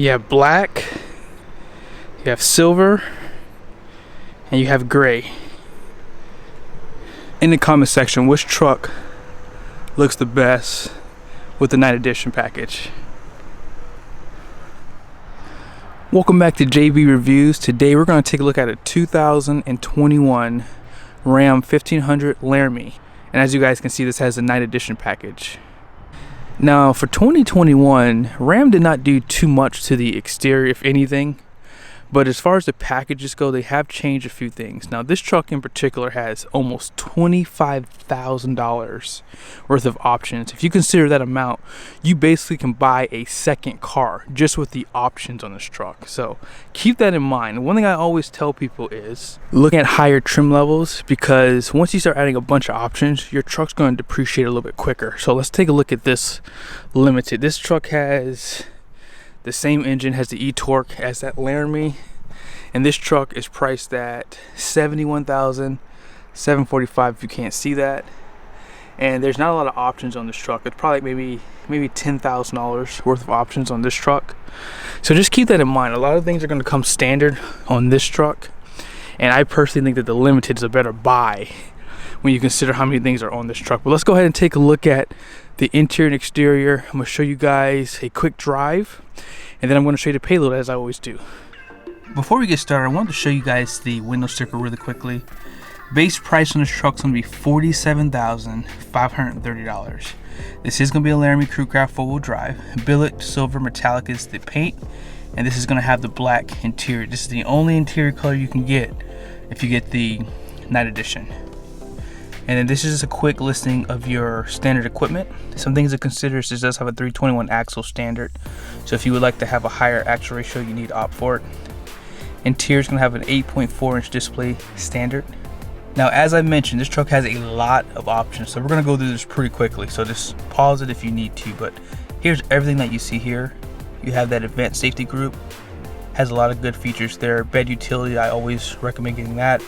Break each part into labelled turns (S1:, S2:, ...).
S1: You have black, you have silver, and you have gray. In the comment section, which truck looks the best with the night edition package? Welcome back to JB Reviews. Today we're going to take a look at a 2021 Ram 1500 Laramie. And as you guys can see, this has a night edition package. Now for 2021, Ram did not do too much to the exterior, if anything. But as far as the packages go, they have changed a few things. Now this truck in particular has almost $25,000 worth of options. If you consider that amount, you basically can buy a second car just with the options on this truck. So keep that in mind. One thing I always tell people is looking at higher trim levels, because once you start adding a bunch of options, your truck's going to depreciate a little bit quicker. So let's take a look at this Limited. This truck has the same engine, has the eTorque as that Laramie, and this truck is priced at $71,745 if you can't see that. And there's not a lot of options on this truck. It's probably maybe $10,000 worth of options on this truck. So just keep that in mind. A lot of things are going to come standard on this truck, and I personally think that the Limited is a better buy when you consider how many things are on this truck. But let's go ahead and take a look at the interior and exterior. I'm going to show you guys a quick drive, and then I'm going to show you the payload as I always do. Before we get started, I wanted to show you guys the window sticker really quickly. Base price on this truck is going to be $47,530. This is going to be a Laramie Crew Craft 4-wheel drive. Billet silver metallic is the paint, and this is going to have the black interior. This is the only interior color you can get if you get the night edition. And then this is just a quick listing of your standard equipment. Some things to consider is this does have a 321 axle standard. So if you would like to have a higher axle ratio, you need to opt for it. Interior is going to have an 8.4 inch display standard. Now, as I mentioned, this truck has a lot of options. So we're going to go through this pretty quickly. So just pause it if you need to. But here's everything that you see here. You have that advanced safety group. Has a lot of good features there. Bed utility, I always recommend getting that.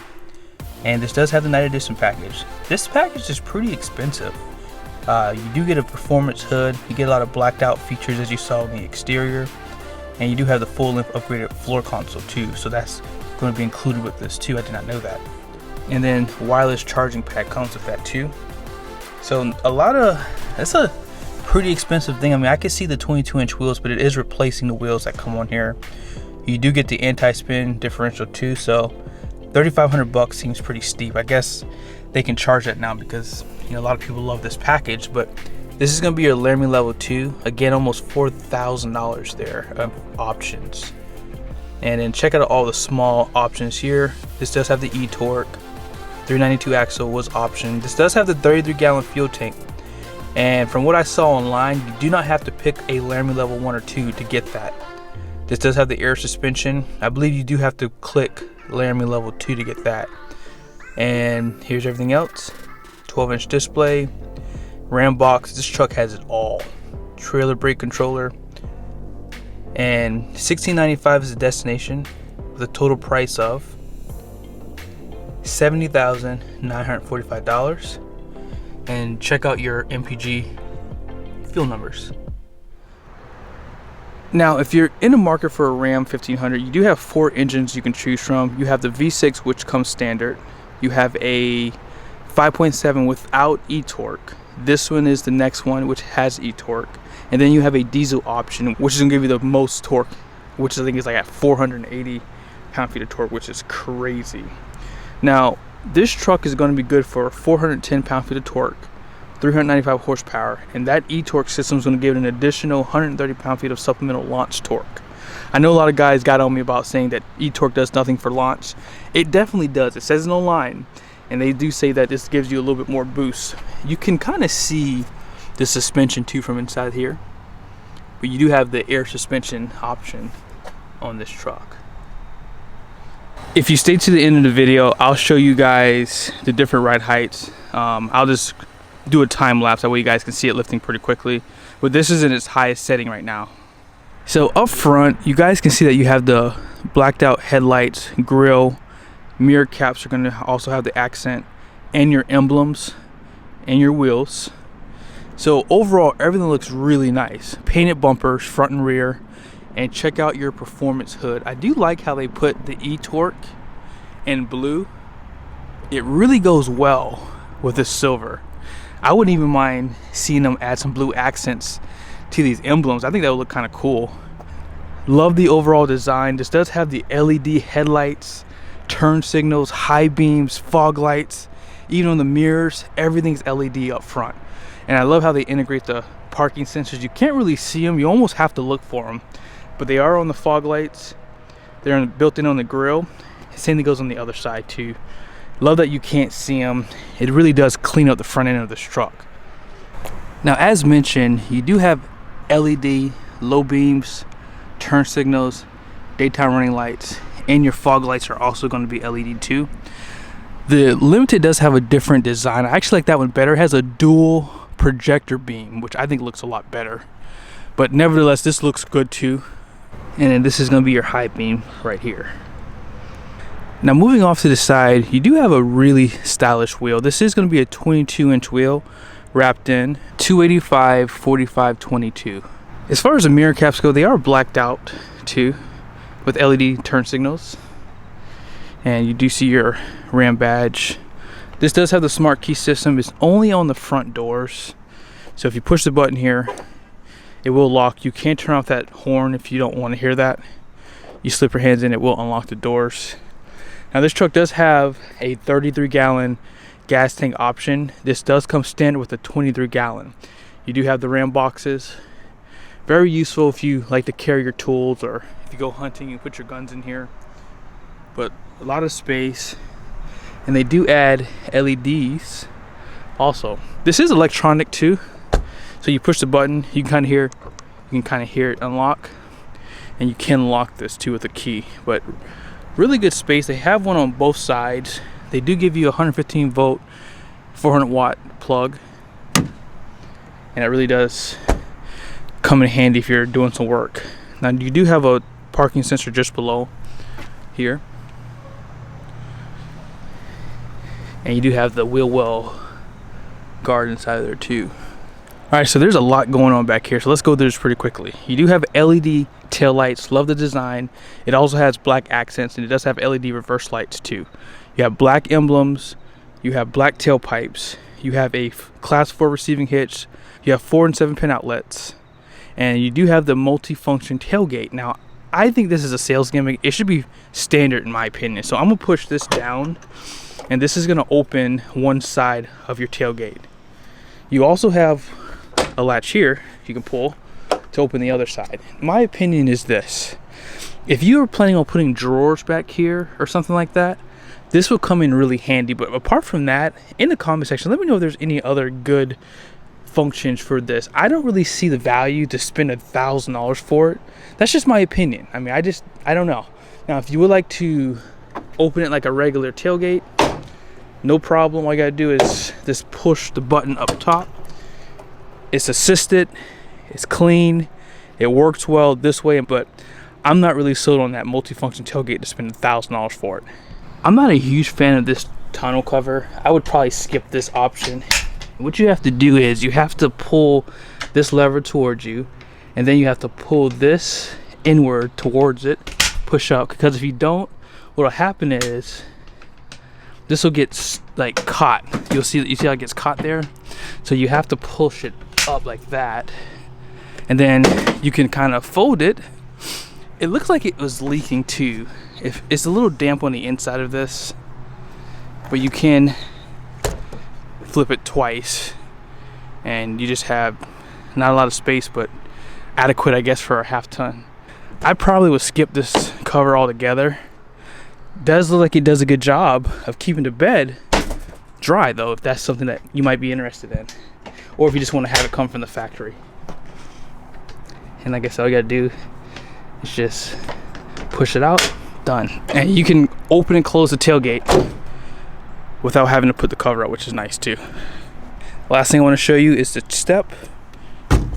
S1: And this does have the night edition package. This package is pretty expensive. You do get a performance hood. You get a lot of blacked out features as you saw in the exterior. And you do have the full length upgraded floor console too. So that's going to be included with this too. I did not know that. And then wireless charging pad comes with that too. So that's a pretty expensive thing. I mean, I can see the 22-inch wheels, but it is replacing the wheels that come on here. You do get the anti-spin differential too. So $3,500 seems pretty steep. I guess they can charge that now because, you know, a lot of people love this package. But this is going to be your Laramie level 2. Again, almost $4,000 there of options. And then check out all the small options here. This does have the eTorque. 392 axle was optioned. This does have the 33-gallon fuel tank. And from what I saw online, you do not have to pick a Laramie level 1 or 2 to get that. This does have the air suspension. I believe you do have to click Laramie level 2 to get that. And here's everything else. 12-inch display, RamBox. This truck has it all. Trailer brake controller. And $1,695 is the destination with a total price of $70,945. And check out your MPG fuel numbers. Now, if you're in the market for a Ram 1500, you do have 4 engines you can choose from. You have the V6, which comes standard. You have a 5.7 without eTorque. This one is the next one, which has eTorque. And then you have a diesel option, which is going to give you the most torque, which I think is like at 480 pound-feet of torque, which is crazy. Now, this truck is going to be good for 410 pound-feet of torque, 395 horsepower, and that eTorque system is going to give it an additional 130 pound-feet of supplemental launch torque. I know a lot of guys got on me about saying that eTorque does nothing for launch. It definitely does. It says it online, and they do say that this gives you a little bit more boost. You can kind of see the suspension too from inside here, but you do have the air suspension option on this truck. If you stay to the end of the video, I'll show you guys the different ride heights. I'll just do a time lapse, that way you guys can see it lifting pretty quickly. But this is in its highest setting right now. So up front, you guys can see that you have the blacked out headlights, grille, mirror caps are going to also have the accent, and your emblems and your wheels. So overall, everything looks really nice. Painted bumpers, front and rear. and check out your performance hood. I do like how they put the eTorque in blue. It really goes well with the silver. I wouldn't even mind seeing them add some blue accents to these emblems. I think that would look kind of cool. Love the overall design. This does have the LED headlights, turn signals, high beams, fog lights, even on the mirrors, everything's LED up front. And I love how they integrate the parking sensors. You can't really see them, you almost have to look for them, but they are on the fog lights. They're built in on the grille. Same thing goes on the other side too. Love that you can't see them. It really does clean up the front end of this truck. Now, as mentioned, you do have LED low beams, turn signals, daytime running lights, and your fog lights are also going to be LED too. The Limited does have a different design. I actually like that one better. It has a dual projector beam, which I think looks a lot better. But nevertheless, this looks good too. And then this is going to be your high beam right here. Now, moving off to the side, you do have a really stylish wheel. This is going to be a 22-inch wheel wrapped in 285 45 22. As far as the mirror caps go, they are blacked out too with LED turn signals. And you do see your Ram badge. This does have the smart key system. It's only on the front doors. So if you push the button here, it will lock. You can't turn off that horn if you don't want to hear that. You slip your hands in, it will unlock the doors. Now, this truck does have a 33-gallon gas tank option. This does come standard with a 23-gallon. You do have the RamBoxes. Very useful if you like to carry your tools or if you go hunting and put your guns in here. But a lot of space. And they do add LEDs also. This is electronic too. So you push the button, you can kind of hear it unlock. And you can lock this too with a key. But really good space. They have one on both sides. They do give you a 115 volt 400 watt plug, and it really does come in handy if you're doing some work. Now, you do have a parking sensor just below here, and you do have the wheel well guard inside of there too. Alright, so there's a lot going on back here, so let's go through this pretty quickly. You do have LED tail lights. Love the design. It also has black accents, and it does have LED reverse lights too. You have black emblems, you have black tailpipes, you have a class 4 receiving hitch, you have 4 and 7 pin outlets, and you do have the multi-function tailgate. Now, I think this is a sales gimmick. It should be standard in my opinion. So I'm gonna push this down, and this is gonna open one side of your tailgate. You also have a latch here you can pull to open the other side. My opinion is this: if you are planning on putting drawers back here or something like that, this will come in really handy. But apart from that, in the comment section, let me know if there's any other good functions for this. I don't really see the value to spend $1,000 for it. That's just my opinion. I mean, I don't know. Now, if you would like to open it like a regular tailgate, no problem. All you gotta do is just push the button up top. It's assisted, it's clean, it works well this way, but I'm not really sold on that multifunction tailgate to spend $1,000 for it. I'm not a huge fan of this tonneau cover. I would probably skip this option. What you have to do is you have to pull this lever towards you, and then you have to pull this inward towards it, push up, because if you don't, what'll happen is this will get like caught. You see how it gets caught there? So you have to push it up like that, and then you can kind of fold it. It looks like it was leaking too. If it's a little damp on the inside of this, but you can flip it twice, and you just have not a lot of space, but adequate, I guess, for a half ton. I probably would skip this cover altogether. Does look like it does a good job of keeping the bed dry though, if that's something that you might be interested in, or if you just want to have it come from the factory. And like I said, all you gotta do is just push it out, done. And you can open and close the tailgate without having to put the cover up, which is nice too. Last thing I want to show you is the step.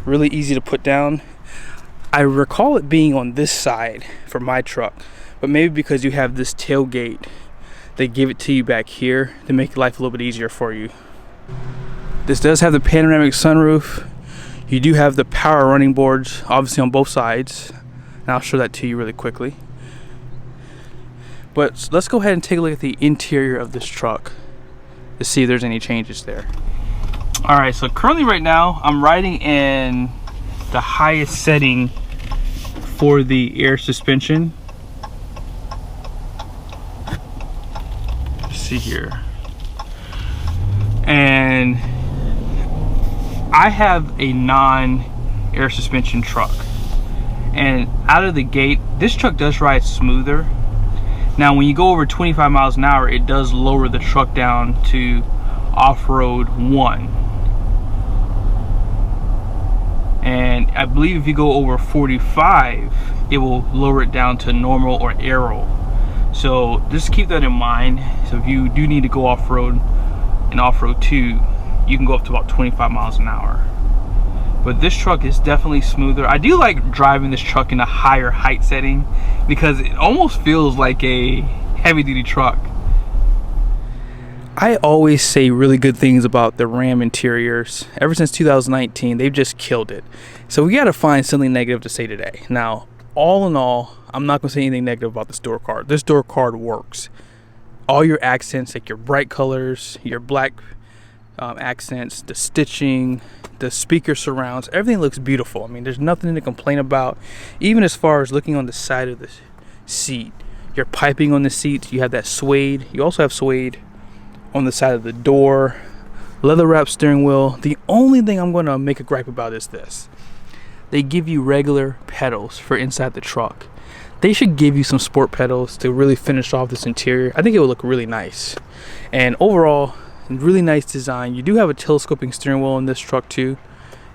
S1: Really easy to put down. I recall it being on this side for my truck, but maybe because you have this tailgate, they give it to you back here to make life a little bit easier for you. This does have the panoramic sunroof. You do have the power running boards, obviously, on both sides. And I'll show that to you really quickly. But let's go ahead and take a look at the interior of this truck to see if there's any changes there. All right, so currently right now I'm riding in the highest setting for the air suspension. Let's see here. And I have a non-air suspension truck. And out of the gate, this truck does ride smoother. Now when you go over 25 miles an hour, it does lower the truck down to off-road 1. And I believe if you go over 45, it will lower it down to normal or aero. So just keep that in mind. So if you do need to go off-road and off-road 2, you can go up to about 25 miles an hour. But this truck is definitely smoother. I do like driving this truck in a higher height setting because it almost feels like a heavy-duty truck. I always say really good things about the Ram interiors. Ever since 2019, they've just killed it. So we gotta find something negative to say today. Now, all in all, I'm not gonna say anything negative about this door card. This door card works. All your accents, like your bright colors, your black accents, the stitching, the speaker surrounds, everything looks beautiful. I mean, there's nothing to complain about. Even as far as looking on the side of the seat, your piping on the seats, you have that suede. You also have suede on the side of the door, leather wrap steering wheel. The only thing I'm going to make a gripe about is this: they give you regular pedals for inside the truck. They should give you some sport pedals to really finish off this interior. I think it would look really nice. And overall, really nice design. You do have a telescoping steering wheel in this truck too.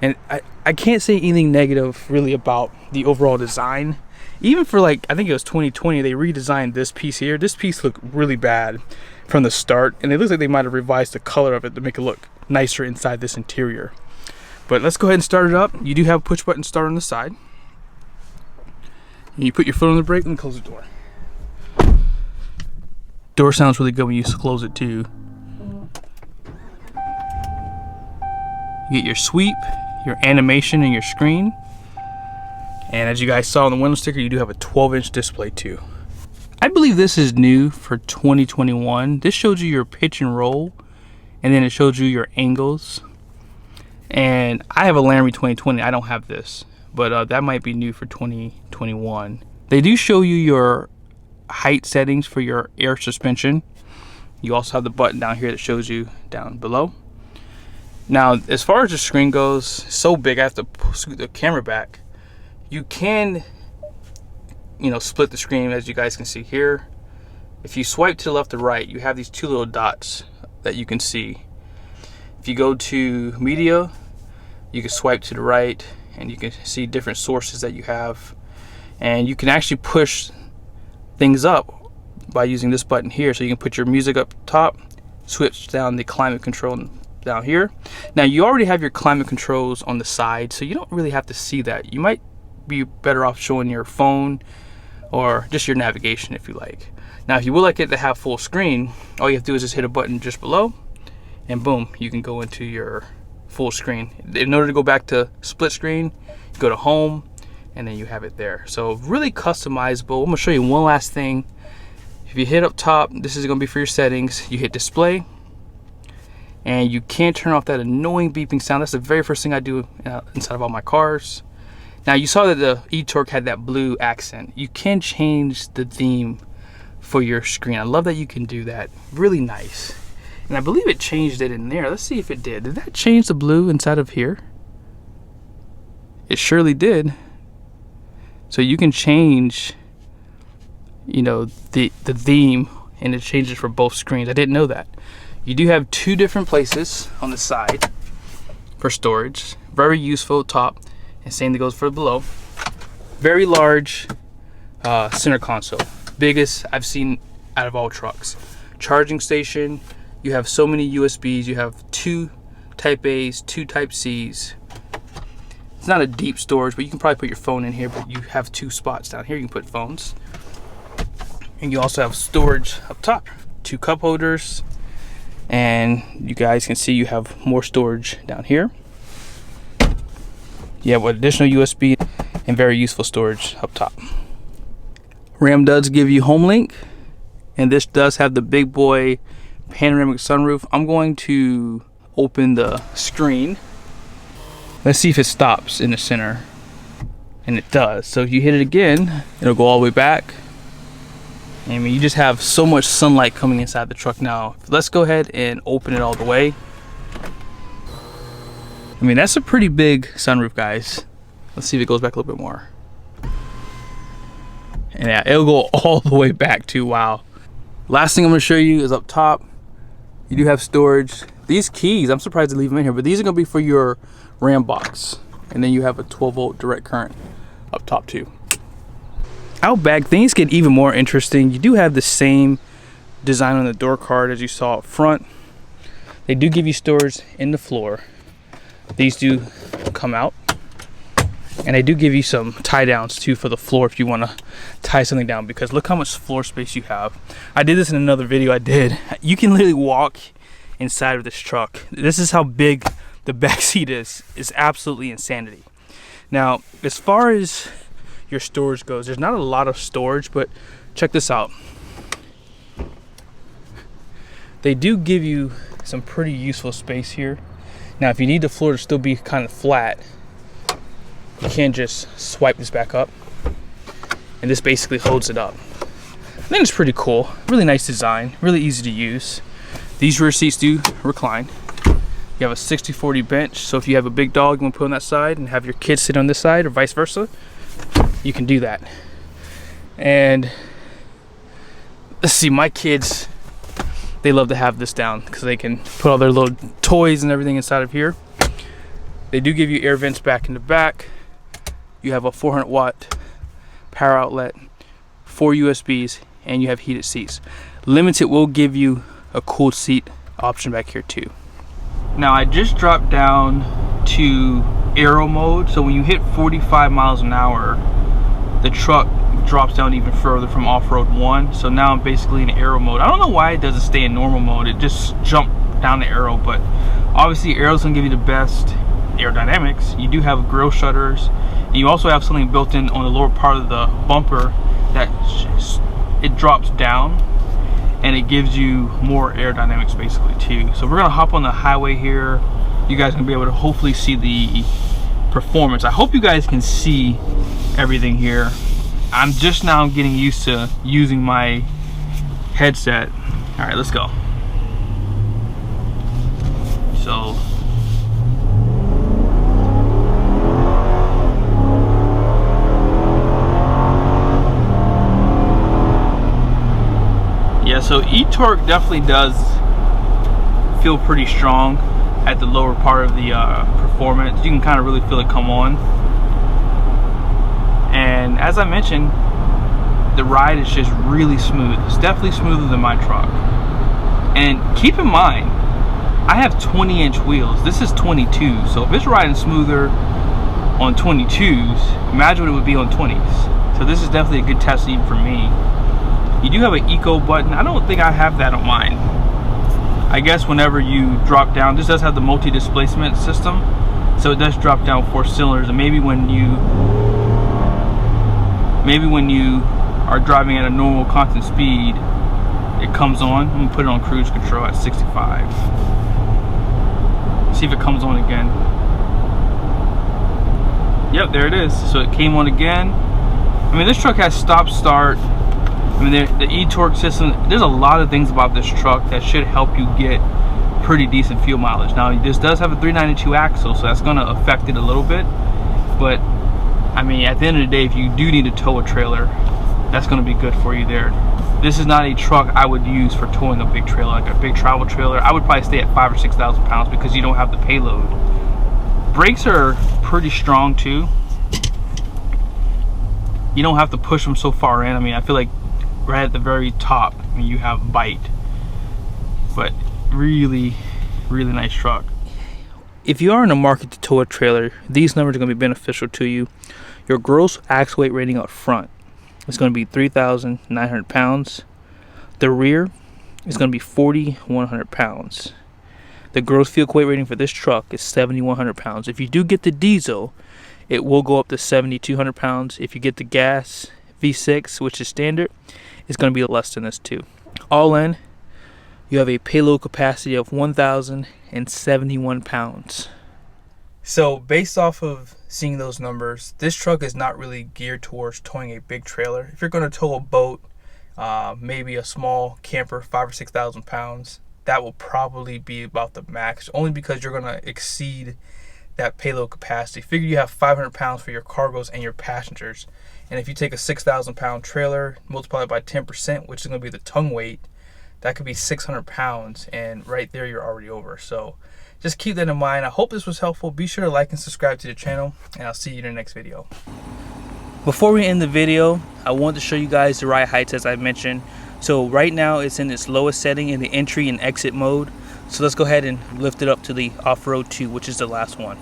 S1: And I can't say anything negative really about the overall design. Even for, like, I think it was 2020, they redesigned this piece here. This piece looked really bad from the start, and it looks like they might have revised the color of it to make it look nicer inside this interior. But let's go ahead and start it up. You do have a push button start on the side. And you put your foot on the brake and close the door. Door sounds really good when you close it too. You get your sweep, your animation, and your screen. And as you guys saw on the window sticker, you do have a 12-inch display too. I believe this is new for 2021. This shows you your pitch and roll, and then it shows you your angles. And I have a Laramie 2020. I don't have this, but that might be new for 2021. They do show you your height settings for your air suspension. You also have the button down here that shows you down below. Now, as far as the screen goes, it's so big I have to scoot the camera back. You can, split the screen, as you guys can see here. If you swipe to the left or right, you have these two little dots that you can see. If you go to media, you can swipe to the right and you can see different sources that you have. And you can actually push things up by using this button here. So you can put your music up top, switch down the climate control down here. Now, you already have your climate controls on the side, so you don't really have to see that. You might be better off showing your phone or just your navigation if you like. Now, if you would like it to have full screen, all you have to do is just hit a button just below, and boom, you can go into your full screen. In order to go back to split screen, you go to home, and then you have it there. So really customizable. I'm gonna show you one last thing. If you hit up top, this is gonna be for your settings. You hit display, and you can turn off that annoying beeping sound. That's the very first thing I do inside of all my cars. Now, you saw that the eTorque had that blue accent. You can change the theme for your screen. I love that you can do that. Really nice. And I believe it changed it in there. Let's see if it did. Did that change the blue inside of here? It surely did. So you can change, the theme, and it changes for both screens. I didn't know that. You do have two different places on the side for storage. Very useful top. And same thing goes for below. Very large center console. Biggest I've seen out of all trucks. Charging station. You have so many USBs. You have 2 Type A's, 2 Type C's. It's not a deep storage, but you can probably put your phone in here, but you have 2 spots down here you can put phones. And you also have storage up top. 2 cup holders. And you guys can see you have more storage down here. You have additional USB. and very useful storage up top. Ram does give you home link, and this does have the big boy panoramic sunroof. I'm going to open the screen. Let's see if it stops in the center. And it does. So if you hit it again, it'll go all the way back. I mean, you just have so much sunlight coming inside the truck now. Let's go ahead and open it all the way. I mean, that's a pretty big sunroof, guys. Let's see if it goes back a little bit more. And yeah, it'll go all the way back too. Wow. Last thing I'm gonna show you is up top. You do have storage. These keys, I'm surprised to leave them in here, but these are gonna be for your RamBox. And then you have a 12-volt direct current up top too. Out back, things get even more interesting. You do have the same design on the door card as you saw up front. They do give you storage in the floor. These do come out. And they do give you some tie downs too for the floor if you want to tie something down, because look how much floor space you have. I did this in another video I did. You can literally walk inside of this truck. This is how big the back seat is. It's absolutely insanity. Now, as far as your storage goes, there's not a lot of storage, but check this out. They do give you some pretty useful space here. Now, if you need the floor to still be kind of flat, you can just swipe this back up, and this basically holds it up. I think it's pretty cool. Really nice design, really easy to use. These rear seats do recline. You have a 60-40 bench, so if you have a big dog you want to put on that side and have your kids sit on this side, or vice versa, you can do that. And let's see, my kids, they love to have this down because they can put all their little toys and everything inside of here. They do give you air vents back in the back. You have a 400-watt power outlet, 4 USBs, and you have heated seats. Limited will give you a cooled seat option back here too. Now, I just dropped down to aero mode, so when you hit 45 miles an hour, the truck drops down even further from off-road 1. So now I'm basically in aero mode. I don't know why it doesn't stay in normal mode. It just jumped down to aero, but obviously aero's gonna give you the best aerodynamics. You do have grill shutters, and you also have something built in on the lower part of the bumper that it drops down, and it gives you more aerodynamics basically too. So we're gonna hop on the highway here. You guys can be able to hopefully see the performance. I hope you guys can see everything here. I'm just now getting used to using my headset. All right, let's go. So yeah, so eTorque definitely does feel pretty strong at the lower part of the performance. You can kind of really feel it come on. And as I mentioned, the ride is just really smooth. It's definitely smoother than my truck. And keep in mind, I have 20-inch wheels. This is 22, so if it's riding smoother on 22s, imagine what it would be on 20s. So this is definitely a good test even for me. You do have an eco button. I don't think I have that on mine. I guess whenever you drop down, this does have the multi-displacement system, so it does drop down 4 cylinders, and maybe when you are driving at a normal constant speed, it comes on. I'm gonna put it on cruise control at 65. See if it comes on again. Yep, there it is. So it came on again. I mean, this truck has stop start. I mean, the eTorque system, there's a lot of things about this truck that should help you get pretty decent fuel mileage. Now, this does have a 392 axle, so that's gonna affect it a little bit. But I mean, at the end of the day, if you do need to tow a trailer, that's gonna be good for you there. This is not a truck I would use for towing a big trailer, like a big travel trailer. I would probably stay at 5,000 or 6,000 pounds because you don't have the payload. Brakes are pretty strong too. You don't have to push them so far in. I mean, I feel like right at the very top, I mean, you have bite. But really, really nice truck. If you are in the market to tow a trailer, these numbers are going to be beneficial to you. Your gross axle weight rating up front is going to be 3,900 pounds. The rear is going to be 4,100 pounds. The gross vehicle weight rating for this truck is 7,100 pounds. If you do get the diesel, it will go up to 7,200 pounds. If you get the gas V6, which is standard, it's going to be less than this too. All in, you have a payload capacity of 1,071 pounds. So based off of seeing those numbers, this truck is not really geared towards towing a big trailer. If you're going to tow a boat, maybe a small camper, 5,000 or 6,000 pounds, that will probably be about the max, only because you're going to exceed that payload capacity. Figure you have 500 pounds for your cargos and your passengers, and if you take a 6,000 pound trailer, multiply it by 10%, which is going to be the tongue weight, that could be 600 pounds, and right there you're already over. So just keep that in mind. I hope this was helpful. Be sure to like and subscribe to the channel, and I'll see you in the next video. Before we end the video, I want to show you guys the ride heights as I mentioned. So right now it's in its lowest setting in the entry and exit mode. So let's go ahead and lift it up to the off-road 2, which is the last one.